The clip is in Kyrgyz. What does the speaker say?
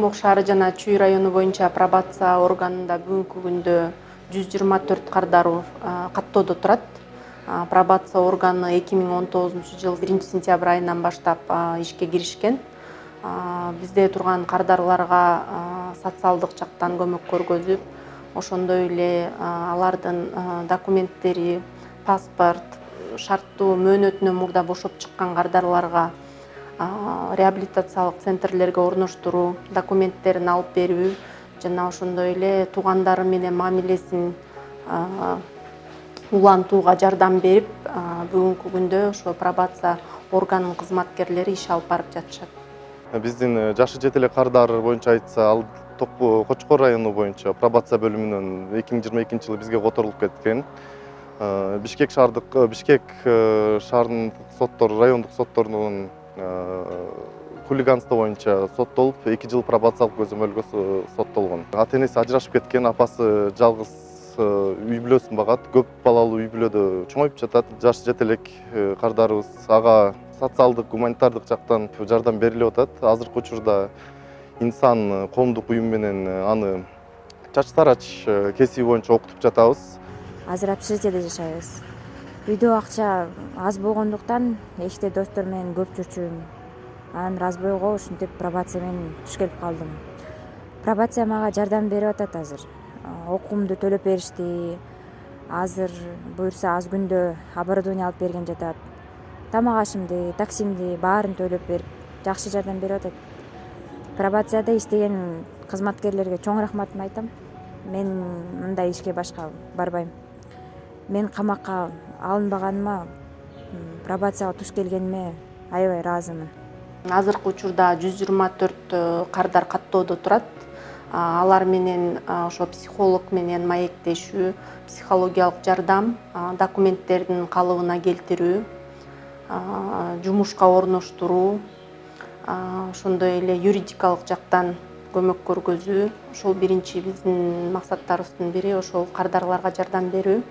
Кумок шаары жана Чүй району боюнча пробация органында бүгүнкү күндө 124 кардар каттоодо турат. Пробация органы 2019 жыл 1 сентябрь айынан баштап ишке киришкен. Бизде турган кардарларга социалдык жактан көмөк көргөзүп, ошондой эле алардын документтери, паспорт, шарттуу мөөнөтүнөн мурда бошоп чыккан кардарларга реабилитациялык центрлерге орноштуруу, документтерин алып берүү жана ошондой эле туугандары менен мамилесин улантууга жардам берип, бүгүнкү күндө ошо пробация органынын кызматкерлери иш алып барып жатышат. Биздин жашы жете эле кардар боюнча айтса, ал Кочкор району боюнча пробация бөлүмүнөн 2022-жылы бизге которулуп кеткен. Бишкек шаарынын соттор, райондук сотторунун хулиганство боюнча соттолуп, 2 жыл пробациялык көзөмөлгө соттолгон. Ата-энеси ажырашып кеткен, апасы жалгыз үй бүлөсүн багат, көп балалуу үй бүлөдө чоңоюп жатат. Жашы жете элек кардарыбыз ага социалдык, гуманитардык жактан жардам берилип атат. Азыркы учурда инсан коомдук уюм менен аны чач тарач кесиби боюнча окутуп жатабыз. Азыр общежитиеде жашайбыз. Үйдө акча аз болгондуктан эшикте достор менен көп жүрчүмүн. Анан разбойго ушинтип пробация менен туш келип калдым. Пробация мага жардам берип атат азыр. Окуумду төлөп беришти. Азыр буюрса аз күндө оборудование алып берген жатат. Тамак ашымды, таксимди баарын төлөп берип, жакшы жардам берип атат. Пробацияда иштеген кызматкерлерге чоң рахматымды айтам. Мен мындай ишке башка барбайм. Мен камакка алынбаганыма, пробацияга туш келгениме аябай ыраазымын. Азыркы учурда 124 кардар каттоодо турат. Алар менен ошо психолог менен маектешүү, психологиялык жардам, документтердин калыбына келтирүү, жумушка орноштуруу, ошондой эле юридикалык жактан көмөк көргөзүү. Ошол биринчи биздин максаттарыбыздын бири ошол кардарларга жардам берүү.